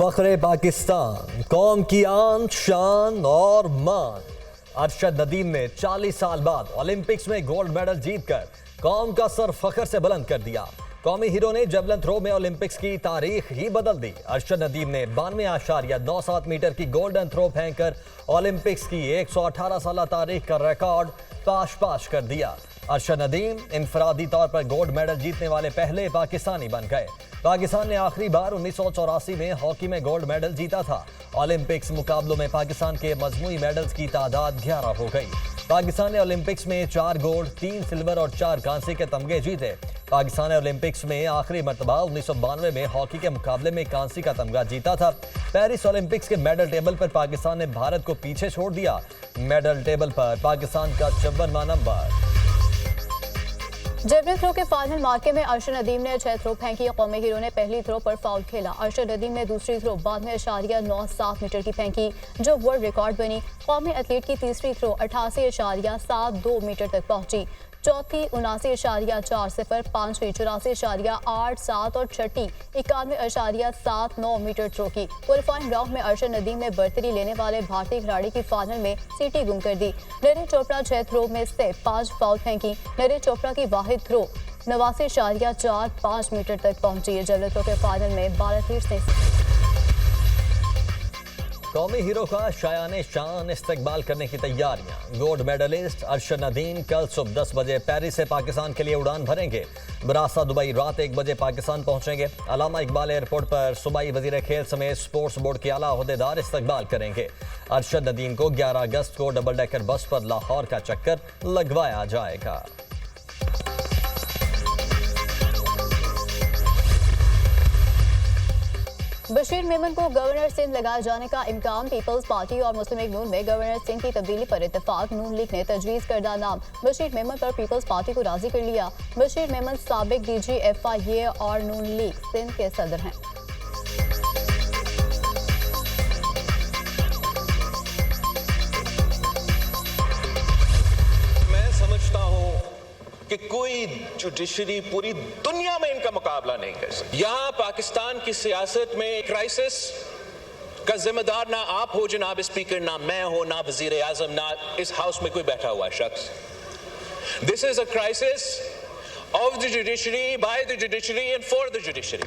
फख्रे पाकिस्तान, कौम की आन शान और मान। अरशद नदीम ने 40 साल बाद ओलंपिक्स में गोल्ड मेडल जीतकर कौम का सर फख्र से बुलंद कर दिया। कौमी हीरो ने जेवलिन थ्रो में ओलंपिक्स की तारीख ही बदल दी। अरशद नदीम ने 92.97 मीटर की गोल्डन थ्रो फेंककर ओलंपिक्स की 118 साल तारीख का रिकॉर्ड पाश कर दिया। अरशद नदीम इनफरादी तौर पर गोल्ड मेडल जीतने वाले पहले पाकिस्तानी बन गए। पाकिस्तान ने आखिरी बार 1984 में हॉकी में गोल्ड मेडल जीता था। ओलंपिक्स मुकाबलों में पाकिस्तान के मजमूई मेडल्स की तादाद 11 हो गई। पाकिस्तान ने ओलंपिक्स में 4 गोल्ड, 3 सिल्वर और 4 कांसे के तमगे जीते। पाकिस्तान ने ओलंपिक्स में आखिरी मरतबा 1992 में हॉकी के मुकाबले में कांसे का तमगा जीता था। पेरिस ओलंपिक्स के मेडल टेबल पर पाकिस्तान ने भारत को पीछे छोड़ दिया। मेडल टेबल पर पाकिस्तान का 54वां नंबर। जेवलिन थ्रो के फाइनल मार्के में अरशद नदीम ने 6 थ्रो फेंकी। कौमी हीरो ने पहली थ्रो पर फाउल खेला। अरशद नदीम ने दूसरी थ्रो 92.97 मीटर की फेंकी, जो वर्ल्ड रिकॉर्ड बनी। कौमी एथलीट की तीसरी थ्रो 88.72 मीटर तक पहुंची। चौथी 79.40, पांचवी 84.87 और छठी 91.79 मीटर थ्रो की। क्वालिफाइंग राउंड में अरशद नदीम ने बर्तरी लेने वाले भारतीय खिलाड़ी की फाइनल में सीटी गुम कर दी। नीरज चोपड़ा 6 थ्रो में से 5 फाउल फेंकी। नीरज चोपड़ा की वाहिद थ्रो 89.45 मीटर तक पहुंची। जेवलिन थ्रो के फाइनल में 12 एथलीट्स ने कौमी हीरो का शायाने शान इस्तकबाल करने की तैयारियां। गोल्ड मेडलिस्ट अरशद नदीम कल सुबह 10 बजे पेरिस से पाकिस्तान के लिए उड़ान भरेंगे। बरासा दुबई रात 1 बजे पाकिस्तान पहुंचेंगे। अलामा इकबाल एयरपोर्ट पर सूबाई वजीर खेल समेत स्पोर्ट्स बोर्ड के आला ओहदेदार इस्तकबाल करेंगे। अरशद नदीम को 11 अगस्त को डबल डेकर बस पर लाहौर का चक्कर लगवाया जाएगा। बशीर मेमन को गवर्नर सिंध लगाए जाने का इम्कान। पीपल्स पार्टी और मुस्लिम लीग नून में गवर्नर सिंध की तब्दीली पर इत्तेफाक। नून लीग ने तजवीज़ करदा नाम बशीर मेमन पर पीपल्स पार्टी को राजी कर लिया। बशीर मेमन साबिक DG FIA और नून लीग सिंध के सदर हैं। मैं समझता हूं कि कोई जुडिशरी पूरी दुनिया में इनका मुकाबला नहीं कर सकती। यहां पाकिस्तान की सियासत में क्राइसिस का जिम्मेदार ना आप हो जनाब स्पीकर, ना मैं हो, ना वजीर आजम, ना इस हाउस में कोई बैठा हुआ शख्स। This is a crisis of the judiciary, by the judiciary and for the judiciary.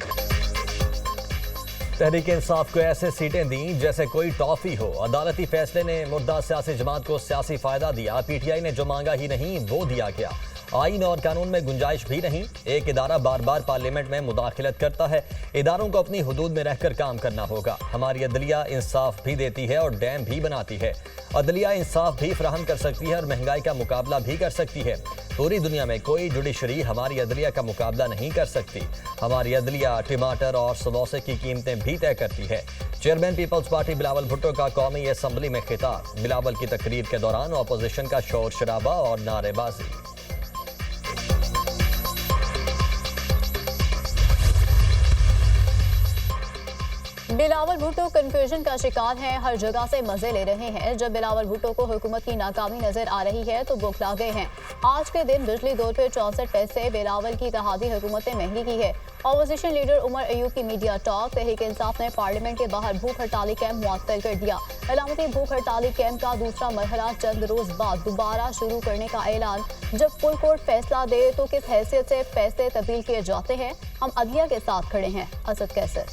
Tehreek Insaf को ऐसे सीटें दी जैसे कोई टॉफी हो। अदालती फैसले ने मुर्दा सियासी जमात को सियासी फायदा दिया। PTI ने जो मांगा ही नहीं वो दिया गया। आईन और कानून में गुंजाइश भी नहीं। एक इदारा बार बार पार्लियामेंट में मुदाखलत करता है। इदारों को अपनी हुदूद में रहकर काम करना होगा। हमारी अदलिया इंसाफ भी देती है और डैम भी बनाती है। अदलिया इंसाफ भी फराहम कर सकती है और महंगाई का मुकाबला भी कर सकती है। पूरी दुनिया में कोई जुडिशरी हमारी अदलिया का मुकाबला नहीं कर सकती। हमारी अदलिया टमाटर और समोसे की कीमतें भी तय करती है। Chairman Peoples Party Bilawal Bhutto का कौमी असम्बली में खिताब। बिलावल की तकरीर के दौरान अपोजिशन का शोर शराबा और नारेबाजी। बिलावल भुट्टो कंफ्यूजन का शिकार हैं। हर जगह से मजे ले रहे हैं। जब बिलावल भुट्टो को हुकूमत की नाकामी नजर आ रही है तो बौखला गए हैं। आज के दिन बिजली दौर पे 64 पैसे बिलावल की इत्तेहादी हुकूमत ने महंगी की है। ऑपोजिशन लीडर उमर अयूब की मीडिया टॉक। तहरीक इंसाफ ने पार्लियामेंट के बाहर भूख हड़ताली कैंप मुअत्तल कर दिया। अलामती भूख हड़ताली कैंप का दूसरा मरहला चंद रोज बाद दोबारा शुरू करने का ऐलान। जब फुल कोर्ट फैसला दे तो किस हैसियत से पैसे तब्दील किए जाते हैं? हम अदलिया के साथ खड़े हैं। असद कैसर।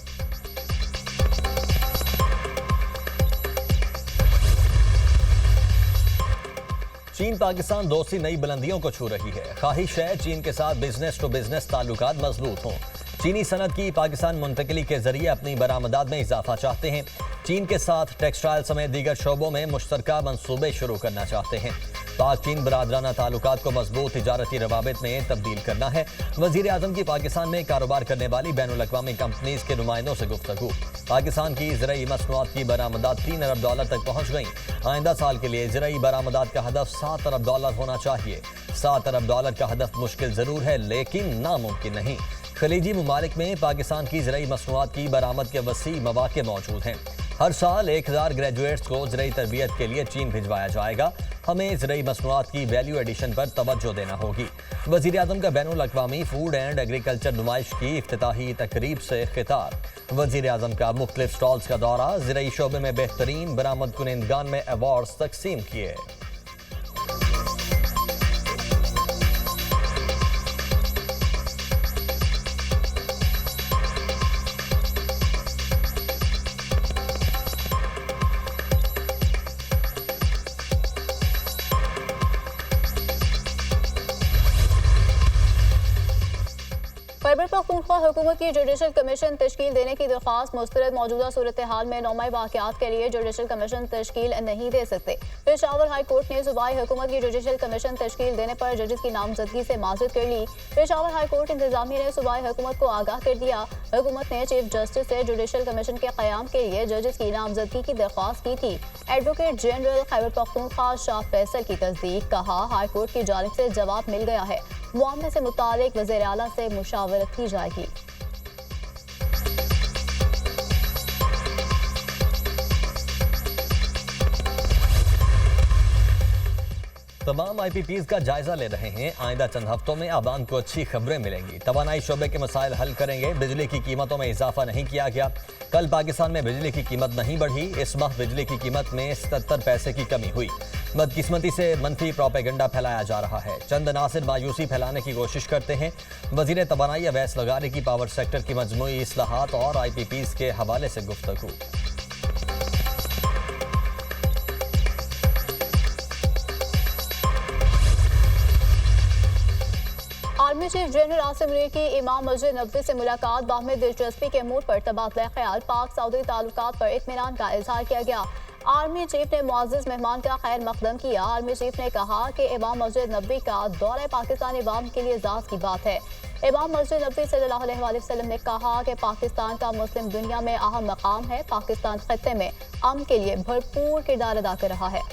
चीन पाकिस्तान दोस्ती नई बुलंदियों को छू रही है। ख्वाहिश है चीन के साथ बिजनेस टू बिजनेस ताल्लुकात मजबूत हों। चीनी सनत की पाकिस्तान मुंतकिली के जरिए अपनी बरामदात में इजाफा चाहते हैं। चीन के साथ टेक्सटाइल समेत दीगर शोबों में मुश्तरका मंसूबे शुरू करना चाहते हैं। पाक चीन बरादराना ताल्लुकात को मजबूत तिजारती रवाबित में तब्दील करना है। वजीर आजम की पाकिस्तान में कारोबार करने वाली बैनुल-अक़वामी कंपनीज के नुमाइंदों से गुफ्तगू। पाकिस्तान की ज़राई मसनूआत की बरामदात $3 अरब तक पहुँच गई। आइंदा साल के लिए ज़राई बरामदात का हदफ $7 अरब होना चाहिए। $7 अरब का हदफ मुश्किल ज़रूर है लेकिन नामुमकिन नहीं। खलीजी ममालिक में पाकिस्तान की ज़राई मसनूआत की बरामद के वसी मौके मौजूद हैं। हर साल 1000 ग्रेजुएट्स को ज़राई तरबियत के लिए चीन भिजवाया जाएगा। हमें ज़राई मसनूआत की वैल्यू एडिशन पर तवज्जो देना होगी। वज़ीर आज़म का बैनुल अक़वामी फूड एंड एग्रीकल्चर नुमाइश की इफ्तिताही तकरीब से खिताब। वज़ीर आज़म का मुख्तलिफ स्टॉल्स का दौरा, ज़राई शोबे में बेहतरीन बरामद कुनिंदगान में अवार्ड्स तकसीम किए। खैबर पख्तूनख्वा हुकूमत की जुडिशल कमीशन तश्कील देने की दरख्वास्त मुस्तरद। मौजूदा सूरत हाल में नौमाई वाक़यात के लिए जुडिशल कमीशन तश्कील नहीं दे सकते। पेशावर हाई कोर्ट ने सूबाई हुकूमत की जुडिशल कमीशन तश्कील देने पर जजेस की नामजदगी से माजरत कर ली। पेशावर हाई कोर्ट इंतजामिया ने सूबाई हुकूमत को आगाह कर दिया। हुकूमत ने चीफ जस्टिस से जुडिशल कमीशन के क़याम के लिए जजेस की नामजदगी की दरख्वास्त की थी। एडवोकेट जनरल खैबर पख्तूनख्वा शाह फैसल की तस्दीक। कहा, हाई कोर्ट की जानिब से जवाब मिल गया है, मामले से मुतालिक वज़ीर आला से मुशावरत की जाएगी। तमाम IPPs का जायजा ले रहे हैं। आइंदा चंद हफ्तों में आवाम को अच्छी खबरें मिलेंगी। तवानाई शोबे के मसाइल हल करेंगे। बिजली की कीमतों में इजाफा नहीं किया गया। कल पाकिस्तान में बिजली की कीमत नहीं बढ़ी। इस माह बिजली की कीमत में 77 पैसे की कमी हुई। बदकिस्मती से मनफी प्रोपेगेंडा फैलाया जा रहा है। चंद नासिर मायूसी फैलाने की कोशिश करते हैं। वजीर तवानाई अवैस लगारी की पावर सेक्टर की मजमूई इस्लाहात और IPPs के हवाले से गुफ्तगू। Army chief general Asim Munir की इमाम मस्जिद नबवी से मुलाकात। बाहमी दिलचस्पी के मूड पर तबादला ख्याल। पाक सऊदी ताल्लुकात पर इत्मीनान का इजहार किया गया। आर्मी चीफ ने मुअज़्ज़िज़ मेहमान का खैर मकदम किया। आर्मी चीफ ने कहा कि इमाम मस्जिद नबवी का दौरा पाकिस्तानी अवाम के लिए एजाज़ की बात है। इमाम मस्जिद नबवी सल्लल्लाहु अलैहि वसल्लम ने कहा कि पाकिस्तान का मुस्लिम दुनिया में अहम मकाम है। पाकिस्तान खत्ते में अमन के लिए भरपूर किरदार अदा कर रहा है।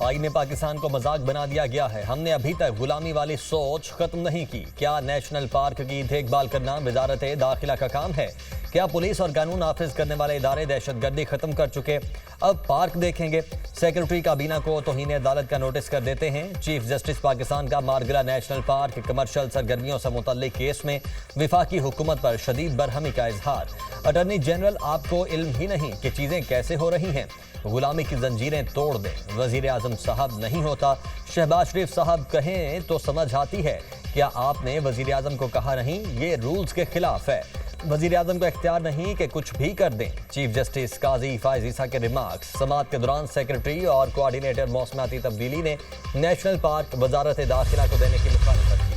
आईने पाकिस्तान को मजाक बना दिया गया है। हमने अभी तक गुलामी वाली सोच खत्म नहीं की। क्या नेशनल पार्क की देखभाल करना वजारत दाखिला का काम है? क्या पुलिस और कानून नाफिज करने वाले इदारे दहशतगर्दी खत्म कर चुके? अब पार्क देखेंगे। सेक्रेटरी काबीना को तौहीन अदालत का नोटिस कर देते हैं। चीफ जस्टिस पाकिस्तान का मारगला नेशनल पार्क कमर्शियल सरगर्मियों से मुतल्लिक केस में विफाकी हुकूमत पर शदीद बरहमी का इजहार। अटॉर्नी जनरल, आपको इल्म ही नहीं कि चीजें कैसे हो रही हैं। गुलामी की जंजीरें तोड़ दें। वजीर आजम साहब नहीं होता। शहबाज शरीफ साहब कहें तो समझ आती है। क्या आपने वजीर आजम को कहा नहीं? ये रूल्स के खिलाफ है। वजीर आजम को इख्तियार नहीं कि कुछ भी कर दें। चीफ जस्टिस काजी फायज ईसा के रिमार्क्स। समाअत के दौरान सेक्रेटरी और कोऑर्डिनेटर मौसमाती तब्दीली ने नेशनल पार्क वजारत दाखिला को देने की मुखालफत की।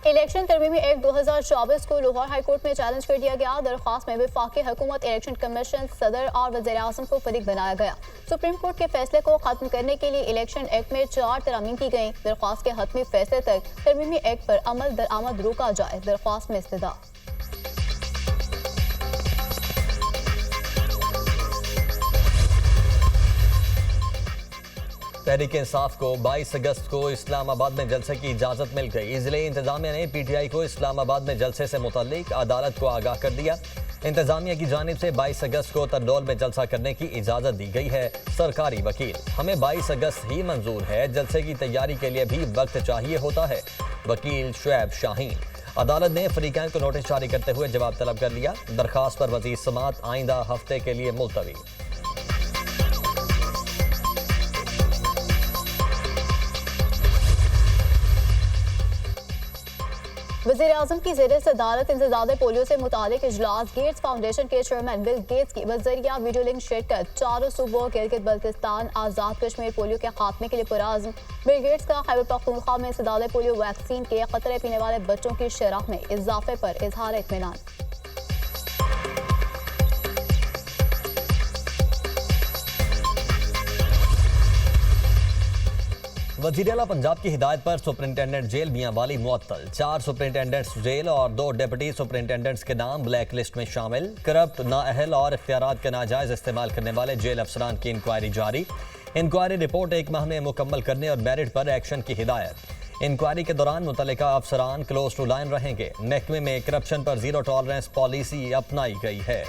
इलेक्शन तरमीमी एक्ट 2024 को लाहौर हाईकोर्ट में चैलेंज कर दिया गया। दरख्वास्त में वफाकी हुकूमत, इलेक्शन कमीशन, सदर और वज़ीर आज़म को फरीक बनाया गया। सुप्रीम कोर्ट के फैसले को खत्म करने के लिए इलेक्शन एक्ट में 4 तरामीम की गई। दरख्वास्त के हतमी फैसले तक तरमीमी एक्ट पर अमल दरामद रोका जाए। दरख्वास्त में इस्तदा। तहरीक इंसाफ को 22 अगस्त को इस्लामाबाद में जलसे की इजाज़त मिल गई। ज़िले इंतजामिया ने PTI को इस्लामाबाद में जलसे से मुतल्लिक अदालत को आगाह कर दिया। इंतजामिया की जानिब से 22 अगस्त को तरनोल में जलसा करने की इजाज़त दी गई है। सरकारी वकील, हमें 22 अगस्त ही मंजूर है, जलसे की तैयारी के लिए भी वक्त चाहिए होता है। वकील शुएब शाहीन। अदालत ने फरीकैन को नोटिस जारी करते हुए जवाब तलब कर लिया। दरखास्त पर वज़ीर समाअत आइंदा हफ्ते के लिए मुलतवी। वज़ीर आज़म की ज़ेरे सदारत इंसदादे पोलियो से मुतालिक इजलास। गेट्स फाउंडेशन के चेयरमैन बिल गेट्स की बज़रिया वीडियो लिंक शिरकत। चारों सूबों गिलगित बल्तिस्तान आज़ाद कश्मीर पोलियो के खात्मे के लिए पुराज़्म। बिल गेट्स का खैबर पख्तूनख्वा में इंसदादे पोलियो वैक्सीन के खतरे पीने वाले बच्चों की शरह में इजाफे पर इजहार इत्मीनान। वज़ीर आला पंजाब की हिदायत पर सुपरिंटेंडेंट जेल मियांवाली मुअत्तल। 4 सुपरिंटेंडेंट्स जेल और 2 डिप्टी सुपरिंटेंडेंट्स के नाम ब्लैक लिस्ट में शामिल। करप्ट, नाअहल और इख्तियारात का नाजायज इस्तेमाल करने वाले जेल अफसरान की इंक्वायरी जारी। इंक्वायरी रिपोर्ट 1 माह में मुकम्मल करने और मेरिट पर एक्शन की हिदायत। इंक्वायरी के दौरान मुतल्लिका अफसरान क्लोज टू लाइन रहेंगे। महकमे में करप्शन पर जीरो टॉलरेंस पॉलिसी अपनाई गई है।